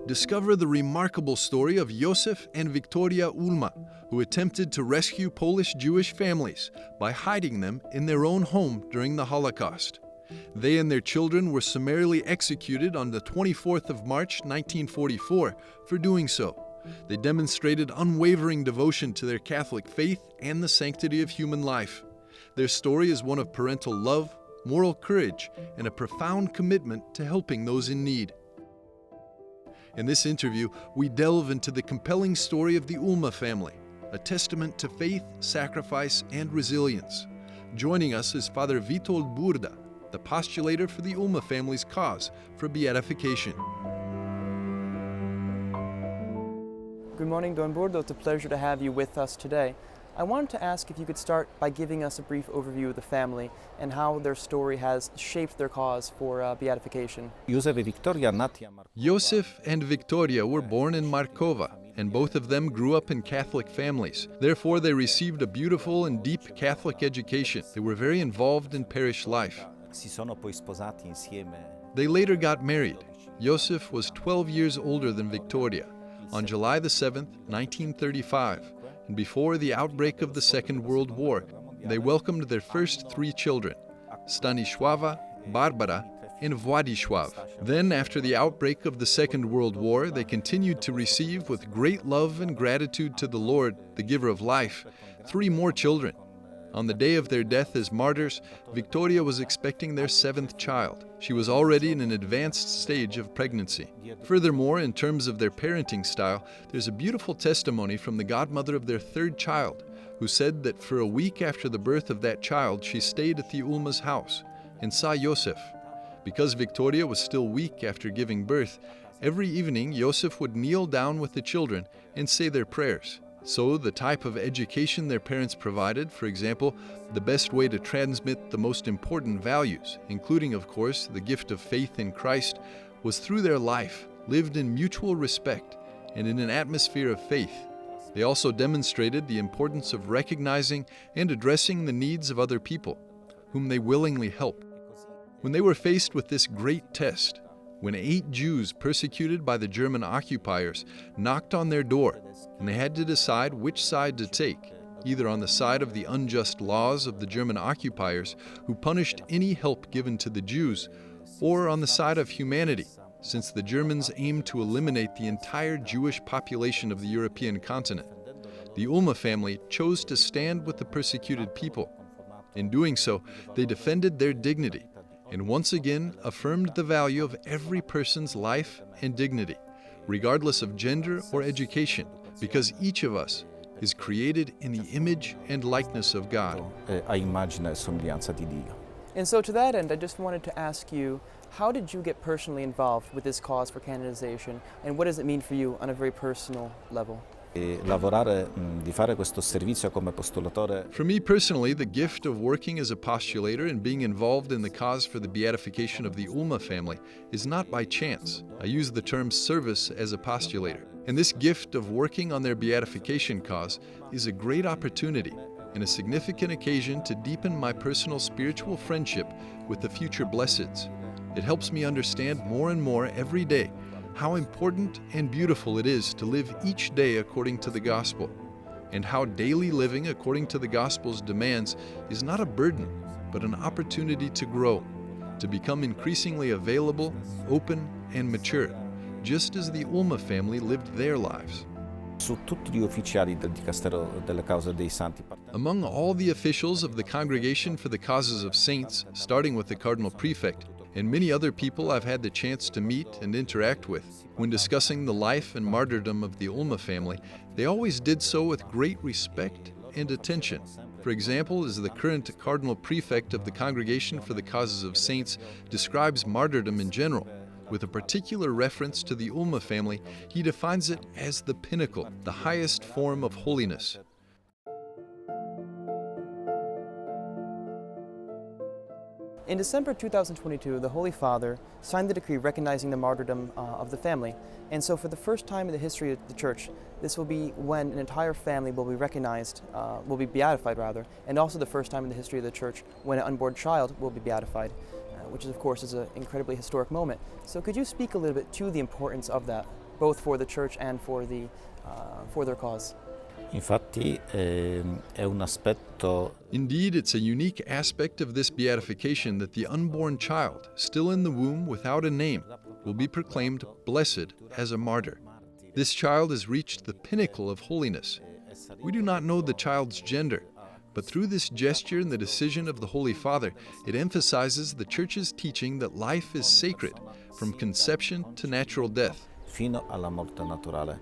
discover the remarkable story of Jozef and Wiktoria Ulma, who attempted to rescue Polish Jewish families by hiding them in their own home during the Holocaust. They and their children were summarily executed on the 24th of March 1944 for doing so. They demonstrated unwavering devotion to their Catholic faith and the sanctity of human life. Their story is one of parental love, moral courage, and a profound commitment to helping those in need. In this interview, we delve into the compelling story of the Ulma family, a testament to faith, sacrifice, and resilience. Joining us is Father Witold Burda, the postulator for the Ulma family's cause for beatification. Good morning, Don Burda. It's a pleasure to have you with us today. I wanted to ask if you could start by giving us a brief overview of the family and how their story has shaped their cause for beatification. Jozef and Wiktoria were born in Markowa, and both of them grew up in Catholic families. Therefore, they received a beautiful and deep Catholic education. They were very involved in parish life. They later got married. Jozef was 12 years older than Wiktoria. On July the 7th, 1935, and before the outbreak of the Second World War, they welcomed their first 3 children, Stanisława, Barbara, and Władysław. Then, after the outbreak of the Second World War, they continued to receive with great love and gratitude to the Lord, the giver of life, 3 more children. On the day of their death as martyrs, Wiktoria was expecting their 7th child. She was already in an advanced stage of pregnancy. Furthermore, in terms of their parenting style, there's a beautiful testimony from the godmother of their 3rd child, who said that for a week after the birth of that child, she stayed at the Ulma's house and saw Jozef. Because Wiktoria was still weak after giving birth, every evening Jozef would kneel down with the children and say their prayers. So the type of education their parents provided, for example, the best way to transmit the most important values, including, of course, the gift of faith in Christ, was through their life, lived in mutual respect and in an atmosphere of faith. They also demonstrated the importance of recognizing and addressing the needs of other people, whom they willingly helped. When they were faced with this great test, when 8 Jews persecuted by the German occupiers knocked on their door, and they had to decide which side to take, either on the side of the unjust laws of the German occupiers who punished any help given to the Jews, or on the side of humanity, since the Germans aimed to eliminate the entire Jewish population of the European continent. The Ulma family chose to stand with the persecuted people. In doing so, they defended their dignity, and once again affirmed the value of every person's life and dignity, regardless of gender or education, because each of us is created in the image and likeness of God. And so to that end, I just wanted to ask you, how did you get personally involved with this cause for canonization, and what does it mean for you on a very personal level? For me personally, the gift of working as a postulator and being involved in the cause for the beatification of the Ulma family is not by chance. I use the term service as a postulator. And this gift of working on their beatification cause is a great opportunity and a significant occasion to deepen my personal spiritual friendship with the future blesseds. It helps me understand more and more every day how important and beautiful it is to live each day according to the gospel, and how daily living according to the gospel's demands is not a burden, but an opportunity to grow, to become increasingly available, open, and mature, just as the Ulma family lived their lives. Among all the officials of the Congregation for the Causes of Saints, starting with the Cardinal Prefect, and many other people I've had the chance to meet and interact with, when discussing the life and martyrdom of the Ulma family, they always did so with great respect and attention. For example, as the current Cardinal Prefect of the Congregation for the Causes of Saints describes martyrdom in general, with a particular reference to the Ulma family, he defines it as the pinnacle, the highest form of holiness. In December 2022, the Holy Father signed the decree recognizing the martyrdom of the family. And so for the first time in the history of the Church, this will be when an entire family will be recognized, will be beatified rather, and also the first time in the history of the Church when an unborn child will be beatified, which is, of course is an incredibly historic moment. So could you speak a little bit to the importance of that both for the church and for their cause. Infatti è un aspetto Indeed, it's a unique aspect of this beatification that the unborn child, still in the womb without a name, will be proclaimed blessed as a martyr. This child has reached the pinnacle of holiness. We do not know the child's gender, but through this gesture and the decision of the Holy Father, it emphasizes the Church's teaching that life is sacred, from conception to natural death. fino alla morte naturale.